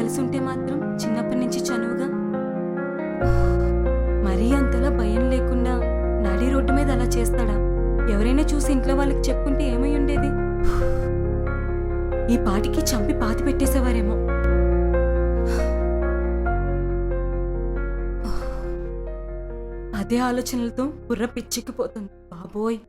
కలిసి ఉంటే మాత్రం చిన్నప్పటి నుంచి చనువుగా మరీ అంతలా భయం లేకుండా నడి రోడ్డు మీద అలా చేస్తాడా? ఎవరైనా చూసి ఇంట్లో వాళ్ళకి చెప్పుకుంటే ఏమై ఉండేది? ఈ పాటికి చంపి పాతి పెట్టేసేవారేమో. అదే ఆలోచనలతో బుర్ర పిచ్చెక్కిపోతుంది బాబోయ్.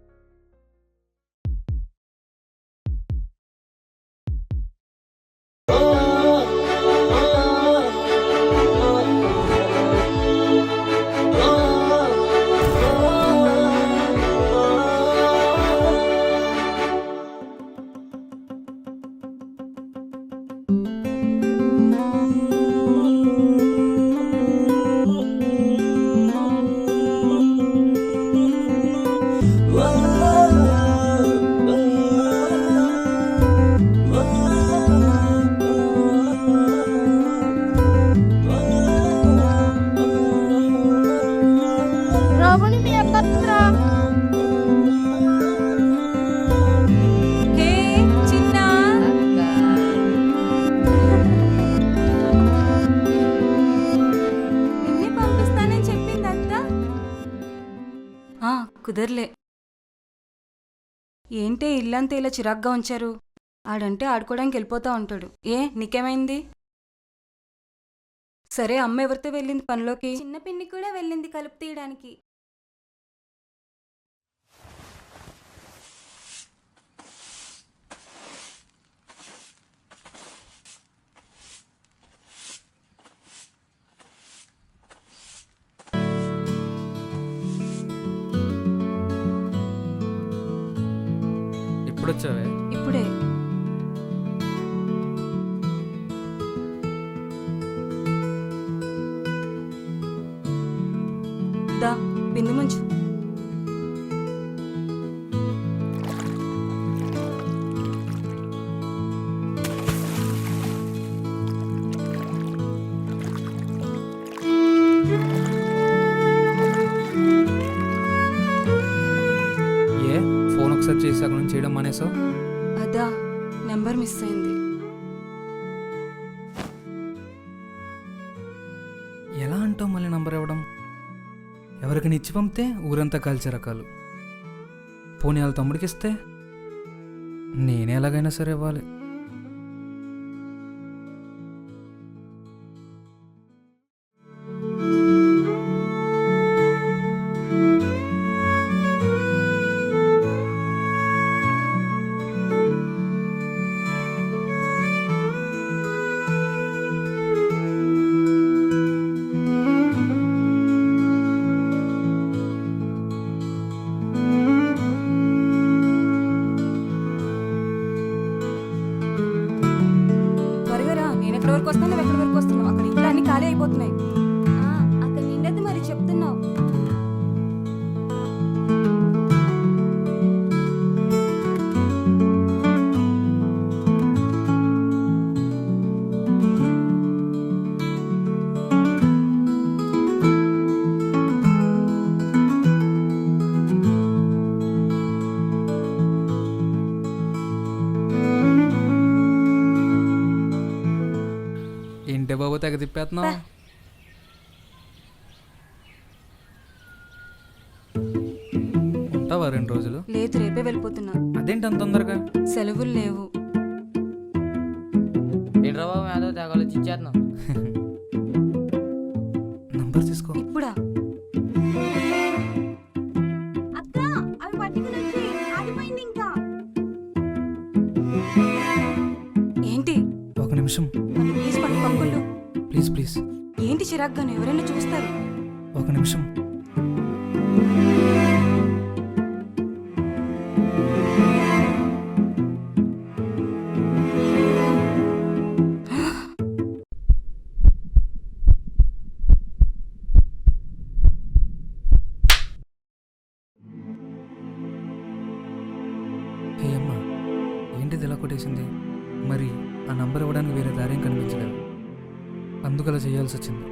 కుదర్లే. ఏంటే ఇల్లంతా ఇలా చిరాగ్గా ఉంచారు? ఆడంటే ఆడుకోవడానికి వెళ్ళిపోతా ఉంటాడు. ఏ నీకేమైంది? సరే అమ్మ ఎవరితో వెళ్ళింది పనిలోకి? చిన్న పిన్ని కూడా వెళ్ళింది కలుపు తీయడానికి. ఎప్పుడొచ్చావే? ఇప్పుడే. దా బిందు ముంచు. ఒకసారి చేసి అక్కడ నుంచి చేయడం మానేసావు? అదా నెంబర్ మిస్ అయింది. ఎలా అంటావు మళ్ళీ నంబర్ ఇవ్వడం? ఎవరికైనా ఇచ్చి పంపితే ఊరంతా కాల్చే రకాలు. పోనీ వాళ్ళ తమ్ముడికి ఇస్తే నేనే ఎలాగైనా సరే ఇవ్వాలి. ఎక్కడి వరకు వస్తాను, ఎక్కడి వరకు వస్తున్నావు? అక్కడ ఇంట్లో అన్ని ఖాళీ అయిపోతున్నాయి. అక్కడ నిండదు మరి చెప్తున్నావు. ఏంటే బాబు తెగ తిప్పేస్తున్నావు? ఉంటావా 2 రోజులు? లేదు, రేపే వెళ్ళిపోతున్నా. అదేంటి అంత తొందరగా? సెలవులు లేవు. ఏంట్రా బాబు మేదో తెగ ఆలోచించేస్తున్నావు. నంబర్ తీసుకో. ఇప్పుడా? అక్క అవి పట్టుకుని వచ్చి ఆగిపోయింది ఇంకా. ఏంటి? ఒక నిమిషం ప్లీజ్ పట్టు పంపులు. Please please. ఏంటి చిరాగ్గాను? ఎవరైనా చూస్తారు. ఒక నిమిషం. హే అమ్మా, ఏంటిది ఇలా కొట్టేసింది? మరి ఆ నంబర్ ఇవ్వడానికి వేరే దారేం కనిపించలేదు. అందుకు అలా చేయాల్సి వచ్చింది.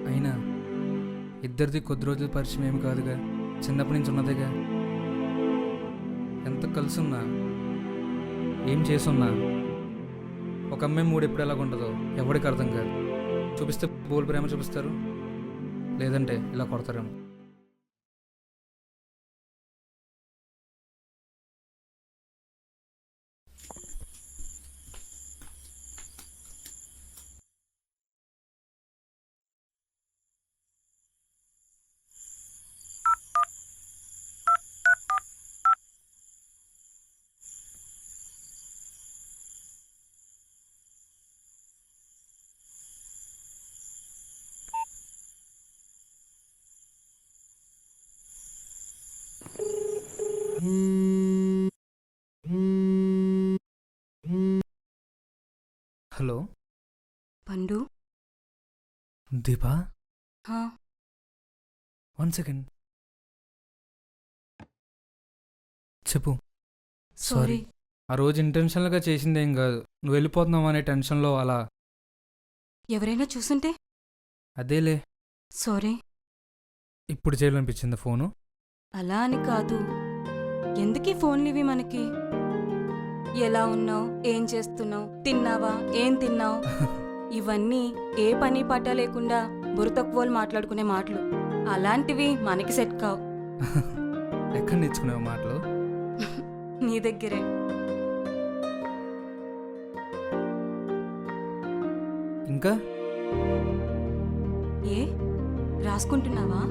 అయినా ఇద్దరిది కొద్ది రోజుల పరిచయం ఏమి కాదుగా, చిన్నప్పటి నుంచి ఉన్నదేగా. ఎంత కలుసున్నా ఏం చేసున్నా ఒక అమ్మాయి మూడు ఎప్పుడు ఎలాగుంటుందో ఎవరికి అర్థం కాదు. చూపిస్తే బోల్ ప్రేమ చూపిస్తారు, లేదంటే ఇలా కొడతారేమో. హలో పండు. దీపా, హా, 1 సెకండ్. చెప్పు. సారీ. ఆ రోజు ఇంటెన్షనల్గా చేసిందేం కాదు, నువ్వు వెళ్ళిపోతున్నావు అనే టెన్షన్లో అలా. ఎవరైనా చూసుంటే? అదేలే, సారీ. ఇప్పుడు చేయాలనిపించింది ఫోను. అలా అని కాదు. ఎందుకీ ఫోన్లు ఇవి మనకి? ఎలా ఉన్నావు, ఏం చేస్తున్నావు, తిన్నావా, ఏం తిన్నావు, ఇవన్నీ ఏ పని పట్ట లేకుండా బుర్రతక్కువలు మాట్లాడుకునే మాటలు. అలాంటివి మనకి సెట్ కావు. ఎక్కడ నేర్చుకున్నావు మాటలు? నీ దగ్గరే. ఇంకా ఏ రాసుకుంటున్నావా?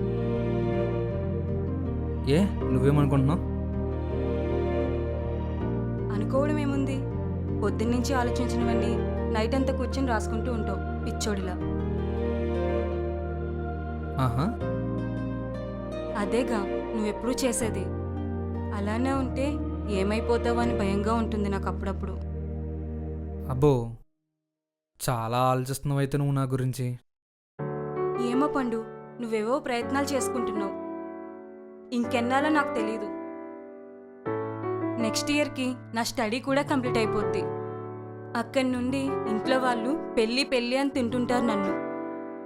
ఏ నువ్వేమనుకుంటున్నావు? అనుకోవడం ఏముంది, పొద్దున్నుంచి ఆలోచించినవన్నీ నైట్ అంతా కూర్చొని రాసుకుంటూ ఉంటావు పిచ్చోడిలా. ఆహా, అదేగా నువ్వెప్పుడూ చేసేది. అలానే ఉంటే ఏమైపోతావో అని భయంగా ఉంటుంది నాకు అప్పుడప్పుడు. అబ్బో, చాలా ఆలోచిస్తున్నావు అయితే నువ్వు నా గురించి. ఏమో పండు, నువ్వేవో ప్రయత్నాలు చేసుకుంటున్నావు. ఇంకెన్నాలో నాకు తెలీదు. నెక్స్ట్ ఇయర్కి నా స్టడీ కూడా కంప్లీట్ అయిపోద్ది. అక్కడి నుండి ఇంట్లో వాళ్ళు పెళ్ళి పెళ్ళి అని తింటుంటారు నన్ను.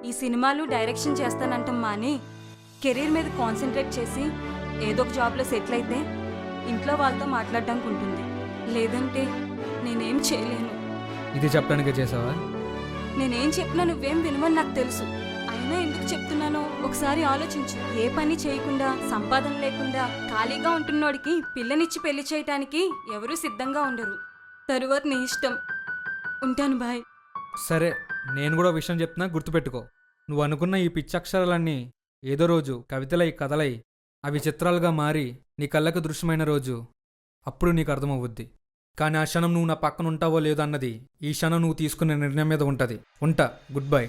ఈ సినిమాలు డైరెక్షన్ చేస్తానంటాం మాని కెరీర్ మీద కాన్సన్ట్రేట్ చేసి ఏదో ఒక జాబ్లో సెటిల్ అయితే ఇంట్లో వాళ్ళతో మాట్లాడడానికి ఉంటుంది. లేదంటే నేనేం చేయలేను. ఇది చెప్పడానికే చేసావా? నేనేం చెప్పినా నువ్వేం వినవని నాకు తెలుసు. అయినా ఎందుకు చెప్తున్నానో ఒకసారి ఆలోచించు. ఏ పని చేయకుండా, సంపాదన లేకుండా ఖాళీగా ఉంటున్నోడికి పిల్లనిచ్చి పెళ్లి చేయటానికి ఎవరూ సిద్ధంగా ఉండరు. తరువాత నీ ఇష్టం. ఉంటాను, బాయ్. సరే, నేను కూడా విషయం చెప్తున్నా, గుర్తుపెట్టుకో. నువ్వు అనుకున్న ఈ పిచ్చక్షరాలన్నీ ఏదో రోజు కవితలై కథలై అవి చిత్రాలుగా మారి నీ కళ్ళకు దృశ్యమైన రోజు అప్పుడు నీకు అర్థమవుద్ది. కానీ ఆ క్షణం నువ్వు నా పక్కన ఉంటావో లేదో అన్నది ఈ క్షణం నువ్వు తీసుకునే నిర్ణయం మీద ఉంటుంది. ఉంటా. Good bye.